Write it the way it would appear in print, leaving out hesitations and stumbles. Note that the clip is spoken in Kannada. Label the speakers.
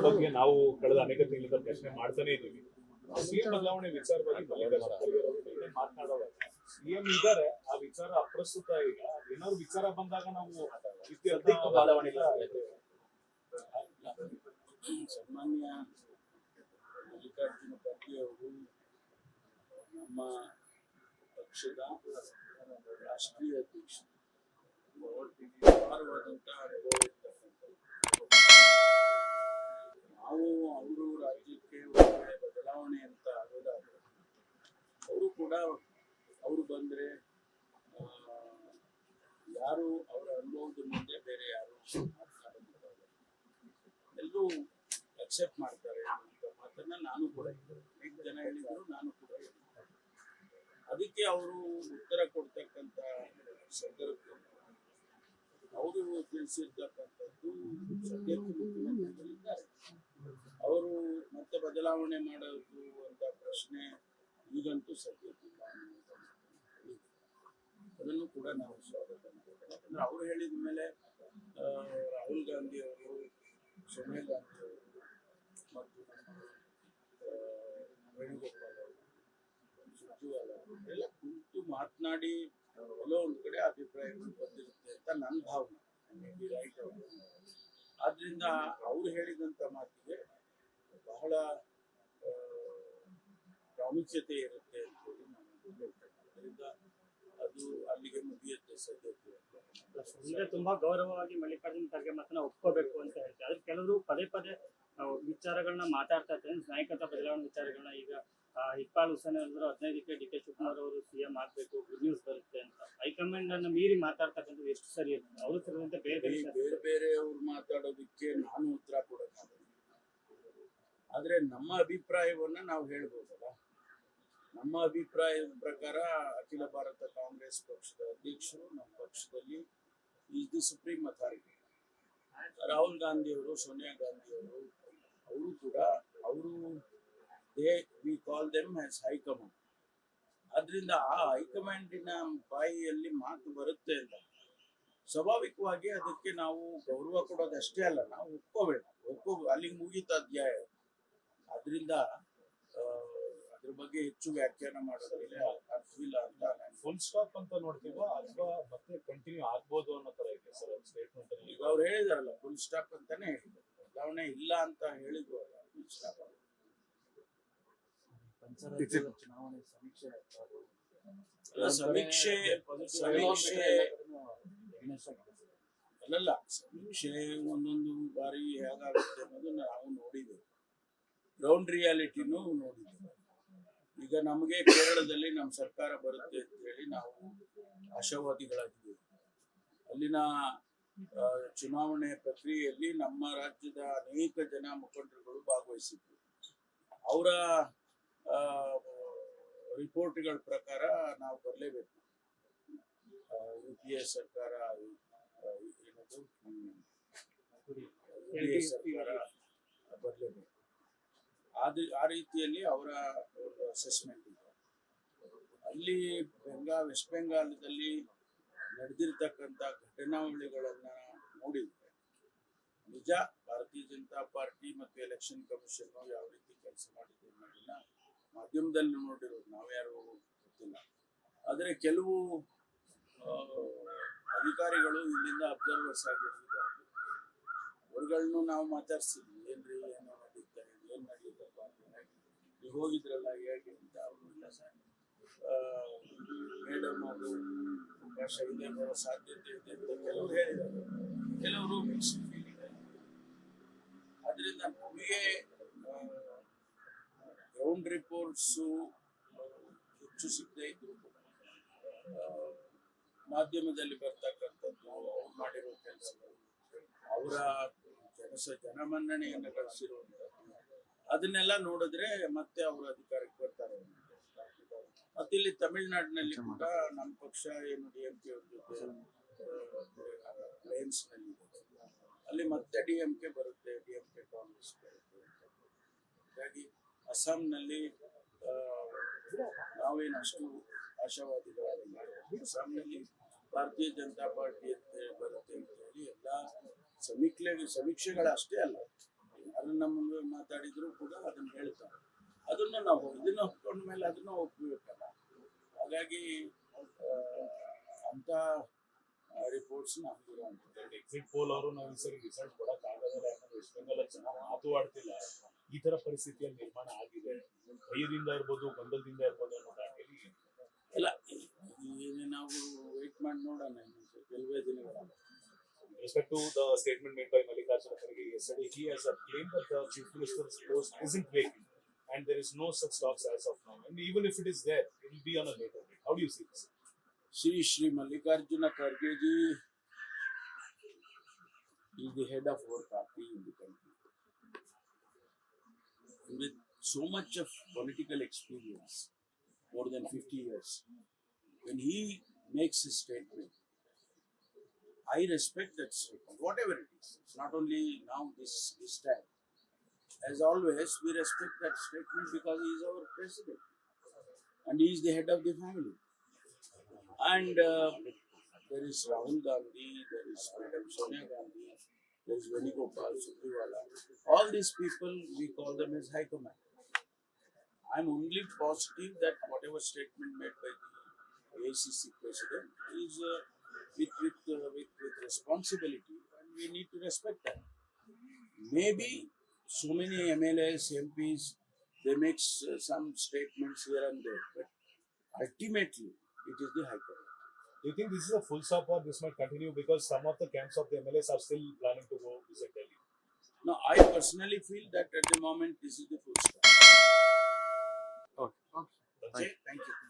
Speaker 1: ಬಗ್ಗೆ ನಾವು ಕಳೆದ ಅನೇಕ ತಿಂಗಳಿಂದ ಪ್ರಶ್ನೆ ಮಾಡ್ತಾನೆ ಇದ್ದೀವಿ. ಸಿಎಂ ಬದಲಾವಣೆ ವಿಚಾರವಾಗಿ ಮಾತನಾಡೋವಾಗ ಸಿಎಂ ಇದ್ದಾರೆ, ಆ ವಿಚಾರ ಅಪ್ರಸ್ತುತ ಈಗ. ಏನಾದ್ರು ವಿಚಾರ ಬಂದಾಗ ನಾವು ಬದಲಾವಣೆ
Speaker 2: ಸನ್ಮಾನ್ಯ ಮಲ್ಲಿಕಾರ್ಜುನ ಖರ್ಗೆ ಅವರು ನಮ್ಮ ಪಕ್ಷದ ರಾಷ್ಟ್ರೀಯ ಅಧ್ಯಕ್ಷ, ಅಪಾರವಾದಂತಹ ಅನುಭವ ಇರ್ತಕ್ಕಂಥದ್ದು. ನಾವು ಅವರು ರಾಜ್ಯಕ್ಕೆ ಒಳ್ಳೆ ಬದಲಾವಣೆ ಅಂತ ಆಗೋದಾದ್ರೆ ಅವರು ಕೂಡ ಅವರು ಬಂದರೆ ಯಾರು ಅವರ ಅನುಭವದ ಮುಂದೆ ಬೇರೆ ಯಾರು ಮಾತನಾಡೋದಿಲ್ಲ, ಎಲ್ಲರೂ ಅಕ್ಸೆಪ್ಟ್ ಮಾಡ್ತಾರೆ ಅಂತ ಮಾತನ್ನ ನಾನು ಕೂಡ ಅನೇಕ ಜನ ಹೇಳಿದ್ರು, ನಾನು ಕೂಡ ಹೇಳಿದ್ದೆ. ಅದಕ್ಕೆ ಅವರು ಉತ್ತರ ಕೊಡ್ತಕ್ಕಂಥ ಸಂದರ್ಭದಲ್ಲಿ ಅವರು ತಿಳಿಸಿರ್ತಕ್ಕಂಥದ್ದು ಸದ್ಯಕ್ಕೆ ಮುಖ್ಯಮಂತ್ರಿಗಳಿದ್ದಾರೆ. ಅವರು ಮತ್ತೆ ಬದಲಾವಣೆ ಮಾಡೋದು ಅಂತ ಪ್ರಶ್ನೆ ಈಗಂತೂ ಸದ್ಯಕ್ಕಿಲ್ಲ. ಅದನ್ನು ಕೂಡ ನಾವು ಸ್ವಾಗತ ಮಾಡ್ತೇವೆ. ಯಾಕಂದ್ರೆ ಅವರು ಹೇಳಿದ ಮೇಲೆ ರಾಹುಲ್ ಗಾಂಧಿ ಅವರು, ಸೋನಿಯಾ ಗಾಂಧಿ ಅವರು ಮತ್ತು ನಮ್ಮ ವೇಣುಗೋಪಾಲ್ ಅವರು, ಸುರ್ಜೇವಾಲ ಎಲ್ಲ ಕುರಿತು ಮಾತನಾಡಿ ಎಲ್ಲೋ ಒಂದು ಕಡೆ ಅಭಿಪ್ರಾಯಗಳು ಬಂದಿರುತ್ತೆ ಅಂತ ನನ್ನ ಭಾವನೆ. ರೈಟ್ ಅವರು ಆದ್ರಿಂದ ಅವರು ಹೇಳಿದಂತ ಮಾತಿಗೆ ಬಹಳ ಪ್ರಾಮುಖ್ಯತೆ ಇರುತ್ತೆ ಅಂತ ಹೇಳಿ ನಾನು ಹೇಳ್ತೇನೆ. ಅದರಿಂದ ಅದು ಅಲ್ಲಿಗೆ ಮುಗಿಯುತ್ತೆ ಸದ್ಯಕ್ಕೆ.
Speaker 3: ತುಂಬಾ ಗೌರವವಾಗಿ ಮಲ್ಲಿಕಾರ್ಜುನ ಖರ್ಗೆ ಮಾತನ್ನ ಒಪ್ಕೋಬೇಕು ಅಂತ ಹೇಳ್ತಾರೆ. ಆದ್ರೆ ಕೆಲವರು ಪದೇ ಪದೇ ವಿಚಾರಗಳನ್ನ ಮಾತಾಡ್ತಾ ಇರ್ತಾರೆ, ನಾಯಕತ್ವ ಬದಲಾವಣೆ ವಿಚಾರಗಳನ್ನ. ಈಗ ಇಕ್ಬಾಲ್ ಹುಸೇನ್ ಅವರು 15ಕ್ಕೆ ಡಿ.ಕೆ ಶಿವಕುಮಾರ್ ಅವರು ಸಿಎಂ ಆಗ್ಬೇಕು, ಗುಡ್ ನ್ಯೂಸ್ ಬರುತ್ತೆ ಅಂತ ಹೈಕಮಾಂಡ್ ಅನ್ನ ಮೀರಿ ಮಾತಾಡ್ತಕ್ಕಂಥದ್ದು ಎಷ್ಟು ಸರಿ ಇರುತ್ತೆ? ಅವರು ಸೇರಿದಂತೆ ಬೇರೆ
Speaker 2: ಬೇರೆ ಅವ್ರು ಮಾತಾಡೋದಕ್ಕೆ ನಾನು ಉತ್ತರ ಕೊಡೋಕ್ಕಾಗಲ್ಲ. ಆದ್ರೆ ನಮ್ಮ ಅಭಿಪ್ರಾಯವನ್ನ ನಾವು ಹೇಳ್ಬೋದಲ್ಲ. ನಮ್ಮ ಅಭಿಪ್ರಾಯದ ಪ್ರಕಾರ ಅಖಿಲ ಭಾರತ ಕಾಂಗ್ರೆಸ್ ಪಕ್ಷದ ಅಧ್ಯಕ್ಷರು ನಮ್ಮ ಪಕ್ಷದಲ್ಲಿ is the supreme authority. Rahul Gandhi ಅವರು, ಸೋನಿಯಾ ಗಾಂಧಿ ಅವರು ಕೂಡ ಅವರು we call them as high command. ಆದ್ರಿಂದ ಆ ಹೈಕಮಾಂಡಿನ ಬಾಯಿಯಲ್ಲಿ ಮಾತು ಬರುತ್ತೆ ಅಂತ ಸ್ವಾಭಾವಿಕವಾಗಿ ಅದಕ್ಕೆ ನಾವು ಗೌರವ ಕೊಡೋದಷ್ಟೇ ಅಲ್ಲ, ನಾವು ಅಲ್ಲಿಗೆ ಮುಗೀತ ಅಧ್ಯಾಯ. ಆದ್ರಿಂದ ಅದ್ರ ಬಗ್ಗೆ ಹೆಚ್ಚು ವ್ಯಾಖ್ಯಾನ ಮಾಡೋದ್ರಲ್ಲಿ ಅರ್ಥವಿಲ್ಲ ಅಂತ ನಾನು
Speaker 1: ಫುಲ್ ಸ್ಟಾಪ್ ಅಂತ ನೋಡ್ತೀವೋ ಅಥವಾ ಮತ್ತೆ ಕಂಟಿನ್ಯೂ ಆಗ್ಬೋದು ಅನ್ನೋ ತರ ಇದೆ ಸರ್ ಸ್ಟೇಟ್ಮೆಂಟ್ ಅಲ್ಲಿ.
Speaker 2: ಈಗ ಅವ್ರು ಹೇಳಿದಾರಲ್ಲ ಫುಲ್ ಸ್ಟಾಪ್ ಅಂತಾನೆ ಹೇಳಿದ್ರು, ಬದಲಾವಣೆ ಇಲ್ಲ ಅಂತ ಹೇಳಿದ್ರು ಅಲ್ಲ, ಫುಲ್ ಸ್ಟಾಪ್.
Speaker 4: ಚುನಾವಣೆ
Speaker 2: ಸಮೀಕ್ಷೆ ಅಲ್ಲಲ್ಲ, ಸಮೀಕ್ಷೆ ಒಂದೊಂದು ಬಾರಿ ಹೇಗಾಗುತ್ತೆ ಅನ್ನೋದನ್ನ ನಾವು ನೋಡಿದ್ದೇವೆ, ಗ್ರೌಂಡ್ ರಿಯಾಲಿಟಿನೂ ನೋಡಿದ್ದೇವೆ. ಈಗ ನಮಗೆ ಕೇರಳದಲ್ಲಿ ನಮ್ಮ ಸರ್ಕಾರ ಬರುತ್ತೆ ಅಂತ ಹೇಳಿ ನಾವು ಆಶಾವಾದಿಗಳಾಗಿದ್ದೇವೆ. ಅಲ್ಲಿನ ಚುನಾವಣೆ ಪ್ರಕ್ರಿಯೆಯಲ್ಲಿ ನಮ್ಮ ರಾಜ್ಯದ ಅನೇಕ ಜನ ಮುಖಂಡರುಗಳು ಭಾಗವಹಿಸಿದ್ರು. ಅವರ ರಿಪೋರ್ಟ್ಗಳ ಪ್ರಕಾರ ನಾವು ಬರಲೇಬೇಕು. UPA ಸರ್ಕಾರ ಏನದು UPA ಸರ್ಕಾರ ಬರಲೇಬೇಕು. ಆ ರೀತಿಯಲ್ಲಿ ಅವರ ಅಸೆಸ್ಮೆಂಟ್ ಇದೆ. ಅಲ್ಲಿ ವೆಸ್ಟ್ ಬೆಂಗಾಲದಲ್ಲಿ ನಡೆದಿರ್ತಕ್ಕಂಥ ಘಟನಾವಳಿಗಳನ್ನ ನೋಡಿದ್ರೆ ನಿಜ ಭಾರತೀಯ ಜನತಾ ಪಾರ್ಟಿ ಮತ್ತು ಎಲೆಕ್ಷನ್ ಕಮಿಷನ್ ಯಾವ ರೀತಿ ಕೆಲಸ ಮಾಡಿದೆ ಅನ್ನೋದನ್ನ ಮಾಧ್ಯಮದಲ್ಲಿ ನೋಡಿರೋದು ನಾವ್ಯಾರು ಗೊತ್ತಿಲ್ಲ. ಆದರೆ ಕೆಲವು ಅಧಿಕಾರಿಗಳು ಇಲ್ಲಿಂದ ಅಬ್ಸರ್ವರ್ಸ್ ಆಗಿ ಹೋಗಿದ್ದಾರೆ. ಅವ್ರುಗಳನ್ನು ನಾವು ಮಾತಾಡ್ಸಿದ್ವಿ, ಏನ್ರಿ ಏನೋ ನಡೀತಾ ಇದೆ, ಏನ್ ನಡೀತಪ್ಪ, ಈಗ ಹೋಗಿದ್ರಲ್ಲ ಹೇಗೆ ಅಂತ. ಅವರು ಇಲ್ಲ ಸರ್, ಮೇಡಮ್ ಅವರು ಅವಕಾಶ ಇದೆ, ಬರೋ ಸಾಧ್ಯತೆ ಇದೆ ಅಂತ ಕೆಲವರು ಹೇಳಿದ್ದಾರೆ, ಕೆಲವರು ಮಿಕ್ಸ್ಡ್ ಫೀಲಿಂಗ್ ಇದೆ. ಅದರಿಂದ ನಮಗೆ ಗ್ರೌಂಡ್ ರಿಪೋರ್ಟ್ಸು ಹೆಚ್ಚು ಸಿಗದೇ ಇದ್ರು ಮಾಧ್ಯಮದಲ್ಲಿ ಬರ್ತಕ್ಕಂಥದ್ದು, ಅವ್ರು ಮಾಡಿರೋ ಕೆಲಸಗಳು, ಅವರ ಜನಮನ್ನಣೆಯನ್ನು ಗಳಿಸಿರುವಂಥದ್ದು, ಅದನ್ನೆಲ್ಲ ನೋಡಿದ್ರೆ ಮತ್ತೆ ಅವರು ಅಧಿಕಾರಕ್ಕೆ ಬರ್ತಾರೆ. ಮತ್ತಿಲ್ಲಿ ತಮಿಳುನಾಡಿನಲ್ಲಿ ಕೂಡ ನಮ್ಮ ಪಕ್ಷ ಏನು DMK ಅವ್ರ ಜೊತೆ ಅಲಯನ್ಸ್ ನಲ್ಲಿ ಇದೆ, ಅಲ್ಲಿ ಮತ್ತೆ DMK ಬರುತ್ತೆ, DMK ಕಾಂಗ್ರೆಸ್ ಬರುತ್ತೆ. ಹಾಗಾಗಿ ಅಸ್ಸಾಂನಲ್ಲಿ ನಾವೇನು ಅಷ್ಟು ಆಶಾವಾದಿಗಳಾಗಿಲ್ಲ. ಅಸ್ಸಾಂನಲ್ಲಿ ಭಾರತೀಯ ಜನತಾ ಪಾರ್ಟಿ ಅಂತ ಬರುತ್ತೆ ಅಂತ ಹೇಳಿ ಎಲ್ಲ ಸಮೀಕ್ಷೆಗಳಷ್ಟೇ ಅಲ್ಲ, ಯಾರು ಯಾರು ನಮ್ಮ ಮುಂದೆ ಮಾತಾಡಿದ್ರು ಕೂಡ ಅದನ್ನ ಹೇಳ್ತಾರೆ. ಅದನ್ನ ನಾವು ಇದನ್ನ ಒಪ್ಕೊಂಡ ಮೇಲೆ ಅದನ್ನ ಒಪ್ಬೇಕಲ್ಲ. ಹಾಗಾಗಿ ಅಂತ ರಿಪೋರ್ಟ್ಸ್
Speaker 1: ಎಕ್ಸಿಟ್ ಪೋಲ್ ಅವರು ನಾವು ಈ ಸರಿ ರಿಸಲ್ಟ್ ಕೊಡಕ್ ಆಗೋದಿಲ್ಲ, ಯಾಕಂದ್ರೆ ವೆಸ್ಟ್ ಬೆಂಗಾಲ್ ಜನ ಮಾತು ಆಡ್ತಿಲ್ಲ. ಈ ತರ ಪರಿಸ್ಥಿತಿಯಲ್ಲಿ ನಿರ್ಮಾಣ ಆಗಿದೆ, ಭಯದಿಂದ ಇರ್ಬೋದು, ಗೊಂದಲದಿಂದ ಇರ್ಬೋದು ಅನ್ನೋ ದಾಟಿಯಲ್ಲಿ
Speaker 2: ಇಲ್ಲ. ಈಗ ನಾವು ವೆಯ್ಟ್ ಮಾಡಿ ನೋಡೋಣ ಕೆಲವೇ ದಿನಗಳ.
Speaker 1: with respect to the statement made by Mallikarjun Kharge yesterday, he has claimed that the chief minister's post isn't vacant and there is no such talks as of now. And even if it is there, it will be on a later date. How do you see this?
Speaker 2: Shri Mallikarjuna Kharge ji is the head of our party in the country. With so much of political experience, more than 50 years, when he makes his statement, I respect that statement, whatever it is. It's not only now this time. As always, we respect that statement because he is our president and he is the head of the family. And there is Rahul Gandhi, there is Madam Sonia Gandhi, there is Venugopal Supriwala. All these people, we call them as High Command. I'm only positive that whatever statement made by the AICC president is with responsibility, and we need to respect that. Maybe so many MLAs, MPs, they make some statements here and there, but ultimately it is the High Command.
Speaker 1: Do you think this is a full stop or this might continue because some of the camps of the MLAs are still planning to go visit Delhi?
Speaker 2: Now, I personally feel that at the moment this is the full stop.
Speaker 4: Okay.
Speaker 2: That's it. Thank you.